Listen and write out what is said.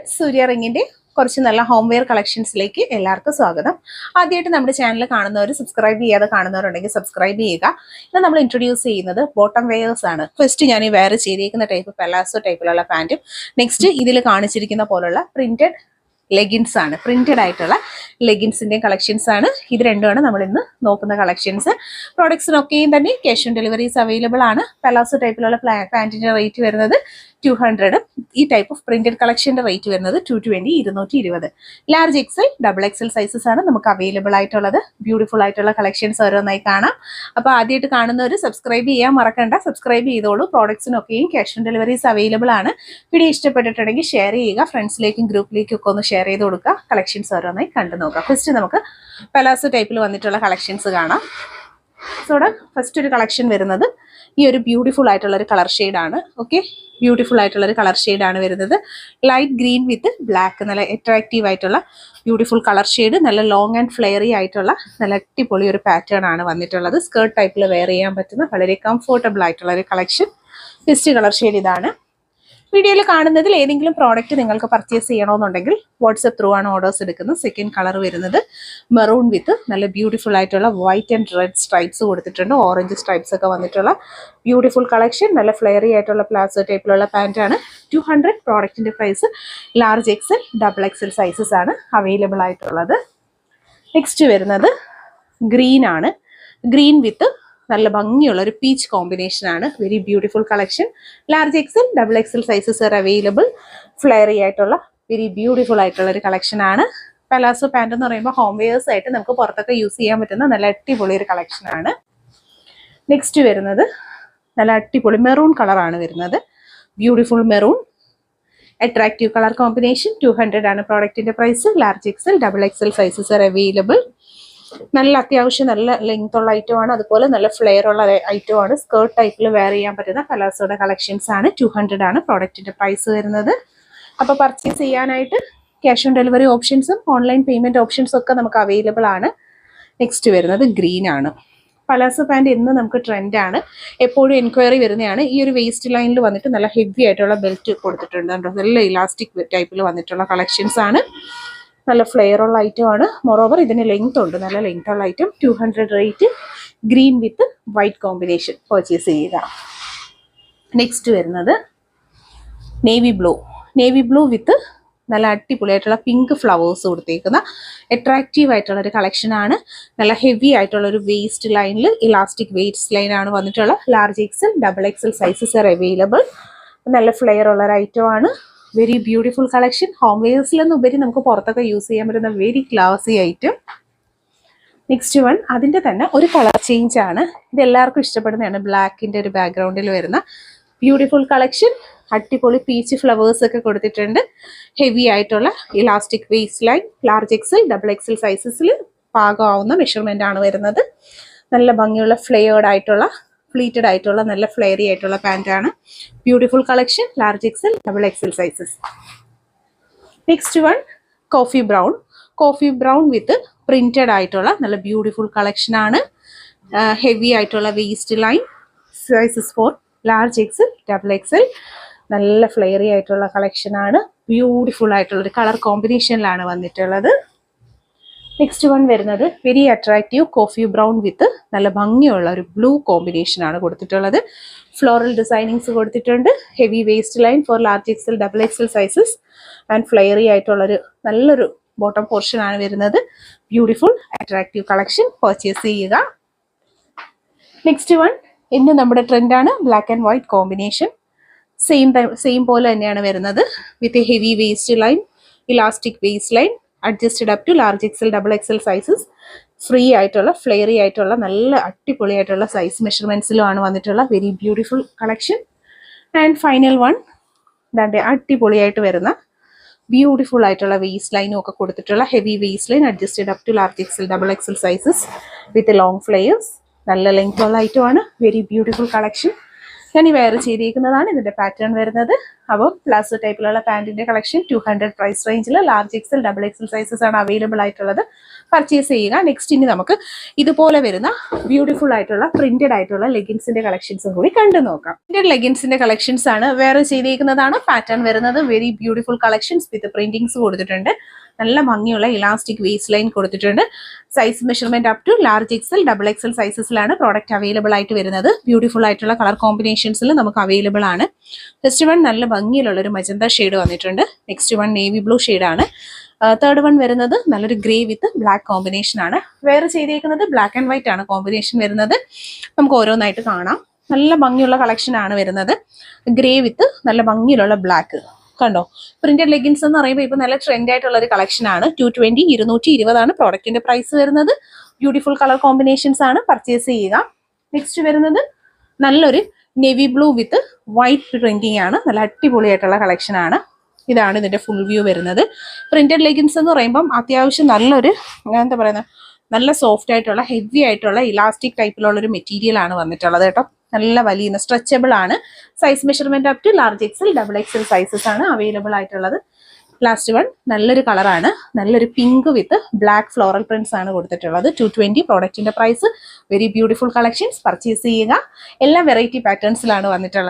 Friends, സൂര്യ റിങ്ങിന്റെ കുറച്ച് നല്ല ഹോം വെയർ കളക്ഷൻസിലേക്ക് എല്ലാവർക്കും സ്വാഗതം. ആദ്യമായിട്ട് നമ്മുടെ ചാനൽ കാണുന്നവർ, സബ്സ്ക്രൈബ് ചെയ്യാതെ കാണുന്നവരുണ്ടെങ്കിൽ സബ്സ്ക്രൈബ് ചെയ്യുക. ഇന്ന് നമ്മൾ ഇൻട്രൊഡ്യൂസ് ചെയ്യുന്നത് ബോട്ടം വെയേഴ്സ് ആണ്. ഫസ്റ്റ് ഞാൻ ഈ വെയർ ചെയ്തിരിക്കുന്ന ടൈപ്പ് പെലാസോ ടൈപ്പിലുള്ള പാന്റും, നെക്സ്റ്റ് ഇതിൽ കാണിച്ചിരിക്കുന്ന പോലുള്ള പ്രിന്റഡ് ലെഗിൻസ് ആണ്. പ്രിന്റഡ് ആയിട്ടുള്ള ലെഗിൻസിന്റെ കളക്ഷൻസ് ആണ്. ഇത് രണ്ടുമാണ് നമ്മൾ ഇന്ന് നോക്കുന്ന കളക്ഷൻസ്. പ്രോഡക്ട്സിനൊക്കെയും തന്നെ ക്യാഷ് ഓൺ ഡെലിവറീസ് അവൈലബിൾ ആണ്. പെലാസോ ടൈപ്പിലുള്ള പാന്റിന്റെ റേറ്റ് വരുന്നത് 200. ഈ ടൈപ്പ് ഓഫ് പ്രിന്റഡ് കളക്ഷന്റെ റേറ്റ് വരുന്നത് 220, 220. Large XL, double XL sizes ആണ് നമുക്ക് അവൈലബിൾ ആയിട്ടുള്ളത്. ബ്യൂട്ടിഫുൾ ആയിട്ടുള്ള കളക്ഷൻസ് ഓരോന്നായി കാണാം. അപ്പോൾ ആദ്യമായിട്ട് കാണുന്നവർ സബ്സ്ക്രൈബ് ചെയ്യാൻ മറക്കണ്ട, സബ്സ്ക്രൈബ് ചെയ്തോളൂ. പ്രോഡക്ട്സിനൊക്കെയും ക്യാഷ് ഓൺ ഡെലിവറീസ് അവൈലബിൾ ആണ്. വീഡിയോ ഇഷ്ടപ്പെട്ടിട്ടുണ്ടെങ്കിൽ ഷെയർ ചെയ്യുക, ഫ്രണ്ട്സിലേക്കും ഗ്രൂപ്പിലേക്കും ഒക്കെ ഒന്ന് ഷെയർ ചെയ്ത് കൊടുക്കുക. കളക്ഷൻസ് ഓരോന്നായി കണ്ടു നോക്കാം. ഫസ്റ്റ് നമുക്ക് പെലാസോ ടൈപ്പിൽ വന്നിട്ടുള്ള കളക്ഷൻസ് കാണാം. സോടെ ഫസ്റ്റ് ഒരു കളക്ഷൻ വരുന്നത് ഈ ഒരു ബ്യൂട്ടിഫുൾ ആയിട്ടുള്ള ഒരു കളർ ഷെയ്ഡാണ്. ഓക്കെ, ബ്യൂട്ടിഫുൾ ആയിട്ടുള്ള ഒരു കളർ ഷെയ്ഡാണ് വരുന്നത്. ലൈറ്റ് ഗ്രീൻ വിത്ത് ബ്ലാക്ക്, നല്ല അട്രാക്റ്റീവ് ആയിട്ടുള്ള ബ്യൂട്ടിഫുൾ കളർ ഷെയ്ഡ്. നല്ല ലോങ് ആൻഡ് ഫ്ലെയറി ആയിട്ടുള്ള നല്ല അടിപൊളി ഒരു പാറ്റേൺ ആണ് വന്നിട്ടുള്ളത്. സ്കേർട്ട് ടൈപ്പിൽ വെയർ ചെയ്യാൻ പറ്റുന്ന വളരെ കംഫർട്ടബിൾ ആയിട്ടുള്ള ഒരു കളക്ഷൻ. ഫസ്റ്റ് കളർ ഷെയ്ഡ് ഇതാണ്. വീഡിയോയിൽ കാണുന്നതിൽ ഏതെങ്കിലും പ്രോഡക്റ്റ് നിങ്ങൾക്ക് പർച്ചേസ് ചെയ്യണമെന്നുണ്ടെങ്കിൽ വാട്സ്ആപ്പ് ത്രൂ ആണ് ഓർഡേഴ്സ് എടുക്കുന്നത്. സെക്കൻഡ് കളർ വരുന്നത് മെറൂൺ വിത്ത് നല്ല ബ്യൂട്ടിഫുൾ ആയിട്ടുള്ള വൈറ്റ് ആൻഡ് റെഡ് സ്ട്രൈപ്സ് കൊടുത്തിട്ടുണ്ട്. ഓറഞ്ച് സ്ട്രൈപ്സ് ഒക്കെ വന്നിട്ടുള്ള ബ്യൂട്ടിഫുൾ കളക്ഷൻ. നല്ല ഫ്ലെയറി ആയിട്ടുള്ള പ്ലാസോ ടൈപ്പിലുള്ള പാൻറ്റാണ്. 200. പ്രോഡക്റ്റിന്റെ price large XL, double XL sizes ആണ് അവൈലബിൾ ആയിട്ടുള്ളത്. നെക്സ്റ്റ് വരുന്നത് ഗ്രീൻ ആണ്. ഗ്രീൻ വിത്ത് നല്ല ഭംഗിയുള്ള ഒരു പീച്ച് കോമ്പിനേഷൻ ആണ്. Very beautiful collection. Large XL, double XL sizes are available. Flary ആയിട്ടുള്ള വെരി ബ്യൂട്ടിഫുൾ ആയിട്ടുള്ള ഒരു കളക്ഷൻ ആണ്. പെലാസോ പാന്റ് എന്ന് പറയുമ്പോൾ ഹോം വെയേഴ്സ് ആയിട്ട് നമുക്ക് പുറത്തൊക്കെ യൂസ് ചെയ്യാൻ പറ്റുന്ന നല്ല അടിപൊളി ഒരു കളക്ഷൻ ആണ്. നെക്സ്റ്റ് വരുന്നത് നല്ല അടിപൊളി മെറൂൺ കളറാണ് വരുന്നത്. Beautiful maroon, attractive colour combination. 200 ആണ് പ്രോഡക്റ്റിന്റെ price. Large XL, double XL sizes are available. നല്ല അത്യാവശ്യം നല്ല ലെങ്ത് ഉള്ള ഐറ്റം ആണ്. അതുപോലെ നല്ല ഫ്ലെയർ ഉള്ള ഐറ്റം ആണ്. സ്കേർട്ട് ടൈപ്പിൽ വെയർ ചെയ്യാൻ പറ്റുന്ന പെലാസോയുടെ കളക്ഷൻസ് ആണ്. 200 ആണ് പ്രോഡക്റ്റിന്റെ പ്രൈസ് വരുന്നത്. അപ്പോൾ പർച്ചേസ് ചെയ്യാനായിട്ട് ക്യാഷ് ഓൺ ഡെലിവറി ഓപ്ഷൻസും ഓൺലൈൻ പേയ്മെന്റ് ഓപ്ഷൻസും ഒക്കെ നമുക്ക് അവൈലബിൾ ആണ്. നെക്സ്റ്റ് വരുന്നത് ഗ്രീൻ ആണ്. പലാസോ പാൻറ് എന്ന് നമുക്ക് ട്രെൻഡാണ്, എപ്പോഴും എൻക്വയറി വരുന്നതാണ്. ഈ ഒരു വേസ്റ്റ് ലൈനിൽ വന്നിട്ട് നല്ല ഹെവി ആയിട്ടുള്ള ബെൽറ്റ് കൊടുത്തിട്ടുണ്ട്. നല്ല ഇലാസ്റ്റിക് ടൈപ്പിൽ വന്നിട്ടുള്ള കളക്ഷൻസ് ആണ്. നല്ല ഫ്ലെയർ ഉള്ള ഐറ്റം ആണ്. മോറോവർ ഇതിന് ലെങ്ത് ഉണ്ട്, നല്ല ലെങ്ത് ഉള്ള ഐറ്റം. 200 റേറ്റ്. ഗ്രീൻ വിത്ത് വൈറ്റ് കോമ്പിനേഷൻ പർച്ചേസ് ചെയ്യുക. നെക്സ്റ്റ് വരുന്നത് നേവി ബ്ലൂ. നേവി ബ്ലൂ വിത്ത് നല്ല അടിപൊളിയായിട്ടുള്ള പിങ്ക് ഫ്ലവേഴ്സ് കൊടുത്തേക്കുന്ന അട്രാക്റ്റീവ് ആയിട്ടുള്ള ഒരു കളക്ഷൻ ആണ്. നല്ല ഹെവി ആയിട്ടുള്ള ഒരു വേസ്റ്റ് ലൈനിൽ ഇലാസ്റ്റിക് വേസ്റ്റ് ലൈൻ ആണ് വന്നിട്ടുള്ള. Large XL, double XL sizes are available. നല്ല ഫ്ലെയർ ഉള്ള ഒരു ഐറ്റം ആണ്. Very beautiful collection. ഹോം വെയേഴ്സിലൊന്നും ഉപരി നമുക്ക് പുറത്തൊക്കെ യൂസ് ചെയ്യാൻ പറ്റുന്ന വെരി ക്ലാസി ഐറ്റം. നെക്സ്റ്റ് വൺ അതിൻ്റെ തന്നെ ഒരു കളർ ചേഞ്ച് ആണ്. ഇത് എല്ലാവർക്കും ഇഷ്ടപ്പെടുന്നതാണ്. ബ്ലാക്കിൻ്റെ ഒരു ബാക്ക്ഗ്രൗണ്ടിൽ വരുന്ന ബ്യൂട്ടിഫുൾ കളക്ഷൻ. അടിപൊളി പീച്ച് ഫ്ലവേഴ്സ് ഒക്കെ കൊടുത്തിട്ടുണ്ട്. ഹെവി ആയിട്ടുള്ള elastic waist line. Large XL, double XL സൈസസിൽ പാകമാവുന്ന മെഷർമെൻ്റ് ആണ് വരുന്നത്. നല്ല ഭംഗിയുള്ള ഫ്ലെയേർഡ് ആയിട്ടുള്ള പ്ലീറ്റഡ് ആയിട്ടുള്ള നല്ല ഫ്ലെയറി ആയിട്ടുള്ള പാൻറ്റാണ്. Beautiful collection. Large XL, double XL sizes. Next one coffee brown. Coffee brown with printed ആയിട്ടുള്ള നല്ല ബ്യൂട്ടിഫുൾ കളക്ഷൻ ആണ്. ഹെവി ആയിട്ടുള്ള waist line. Sizes for large XL, double XL. നല്ല ഫ്ലെയറി ആയിട്ടുള്ള കളക്ഷൻ ആണ്. ബ്യൂട്ടിഫുൾ ആയിട്ടുള്ള ഒരു കളർ കോമ്പിനേഷനിലാണ് വന്നിട്ടുള്ളത്. നെക്സ്റ്റ് വൺ വരുന്നത് very attractive coffee brown with നല്ല ഭംഗിയുള്ള ഒരു ബ്ലൂ കോമ്പിനേഷൻ ആണ് കൊടുത്തിട്ടുള്ളത്. ഫ്ലോറൽ ഡിസൈനിങ്സ് കൊടുത്തിട്ടുണ്ട്. Heavy waist line for large XL, double XL sizes and flary ആയിട്ടുള്ളൊരു നല്ലൊരു ബോട്ടം പോർഷൻ ആണ് വരുന്നത്. ബ്യൂട്ടിഫുൾ അട്രാക്റ്റീവ് കളക്ഷൻ പർച്ചേസ് ചെയ്യുക. നെക്സ്റ്റ് വൺ ഇന്ന് നമ്മുടെ ട്രെൻഡാണ്. Black and white combination. Same പോലെ തന്നെയാണ് വരുന്നത്. With a heavy waist line, elastic waist line. Adjusted up to large XL, double XL sizes. Free ആയിട്ടുള്ള ഫ്ലെയറി ആയിട്ടുള്ള നല്ല അടിപൊളിയായിട്ടുള്ള സൈസ് മെഷർമെന്റ്സിലുമാണ് വന്നിട്ടുള്ള very beautiful collection. And final one ദാന്റെ അടിപൊളിയായിട്ട് വരുന്ന ബ്യൂട്ടിഫുൾ ആയിട്ടുള്ള വേസ്റ്റ് ലൈനും ഒക്കെ കൊടുത്തിട്ടുള്ള heavy waist line. Adjusted up to large XL, double XL sizes with long flares. നല്ല ലെങ്ത് ഉള്ള ഐറ്റം ആണ്. Very beautiful collection. ഞാൻ ഈ വെയർ ചെയ്തിരിക്കുന്നതാണ്. ഇതിന്റെ പാറ്റേൺ വരുന്നത് അപ്പോൾ പ്ലാസോ ടൈപ്പിലുള്ള പാൻറ്റിൻ്റെ കളക്ഷൻ 200 പ്രൈസ് റേഞ്ചിൽ large XL double XL sizes ആണ് അവൈലബിൾ ആയിട്ടുള്ളത്. പർച്ചേസ് ചെയ്യുക. നെക്സ്റ്റ് ഇനി നമുക്ക് ഇതുപോലെ വരുന്ന ബ്യൂട്ടിഫുൾ ആയിട്ടുള്ള പ്രിന്റഡ് ആയിട്ടുള്ള ലെഗിൻസിന്റെ കളക്ഷൻസും കൂടി കണ്ടു നോക്കാം. പ്രിന്റഡ് ലെഗിൻസിന്റെ കളക്ഷൻസ് ആണ് വേറെ ചെയ്തേക്കുന്നതാണ്. പാറ്റേൺ വരുന്നത് very beautiful collections with printings കൊടുത്തിട്ടുണ്ട്. നല്ല ഭംഗിയുള്ള ഇലാസ്റ്റിക് വേസ്റ്റ് ലൈൻ കൊടുത്തിട്ടുണ്ട്. Size measurement up to large XL double XL സൈസസിലാണ് പ്രോഡക്റ്റ് അവൈലബിൾ ആയിട്ട് വരുന്നത്. ബ്യൂട്ടിഫുൾ ആയിട്ടുള്ള കളർ കോമ്പിനേഷൻസിൽ നമുക്ക് അവൈലബിൾ ആണ്. ഫസ്റ്റ് വൺ നല്ല ഭംഗിയിലുള്ള ഒരു മജന്ത ഷെയ്ഡ് വന്നിട്ടുണ്ട്. നെക്സ്റ്റ് വൺ നേവി ബ്ലൂ ഷെയ്ഡാണ്. തേർഡ് വൺ വരുന്നത് നല്ലൊരു ഗ്രേ വിത്ത് ബ്ലാക്ക് കോമ്പിനേഷൻ ആണ്. വേറെ ചെയ്തേക്കുന്നത് ബ്ലാക്ക് ആൻഡ് വൈറ്റ് ആണ് കോമ്പിനേഷൻ വരുന്നത്. നമുക്ക് ഓരോന്നായിട്ട് കാണാം. നല്ല ഭംഗിയുള്ള കളക്ഷൻ ആണ് വരുന്നത്. ഗ്രേ വിത്ത് നല്ല ഭംഗിയിലുള്ള ബ്ലാക്ക് കണ്ടോ. പ്രിന്റഡ് ലെഗിൻസ് എന്ന് പറയുമ്പോൾ ഇപ്പൊ നല്ല ട്രെൻഡ് ആയിട്ടുള്ള ഒരു കളക്ഷൻ ആണ്. 220 220 ആണ് പ്രോഡക്റ്റിന്റെ പ്രൈസ് വരുന്നത്. ബ്യൂട്ടിഫുൾ കളർ കോമ്പിനേഷൻസ് ആണ്. പർച്ചേസ് ചെയ്യുക. നെക്സ്റ്റ് വരുന്നത് നല്ലൊരു നേവി ബ്ലൂ വിത്ത് വൈറ്റ് പ്രിന്റിംഗ് ആണ്. നല്ല അടിപൊളിയായിട്ടുള്ള കളക്ഷൻ ആണ്. ഇതാണ് ഇതിന്റെ ഫുൾ വ്യൂ വരുന്നത്. പ്രിന്റഡ് ലെഗിൻസ് എന്ന് പറയുമ്പം അത്യാവശ്യം നല്ലൊരു എന്താ പറയുന്നത്, നല്ല സോഫ്റ്റ് ആയിട്ടുള്ള ഹെവി ആയിട്ടുള്ള ഇലാസ്റ്റിക് ടൈപ്പിലുള്ള ഒരു മെറ്റീരിയൽ ആണ് വന്നിട്ടുള്ളത് കേട്ടോ. നല്ല വലിയ സ്ട്രെച്ചബിൾ ആണ്. Size measurement up to large XL double XL sizes ആണ് അവൈലബിൾ ആയിട്ടുള്ളത്. ലാസ്റ്റ് വൺ നല്ലൊരു കളറാണ്. നല്ലൊരു pink with black floral prints ആണ് കൊടുത്തിട്ടുള്ളത്. 220 പ്രോഡക്റ്റിന്റെ price. Very beautiful collections. Purchase ചെയ്യുക. എല്ലാ വെറൈറ്റി പാറ്റേൺസിലാണ് വന്നിട്ടുള്ളത്.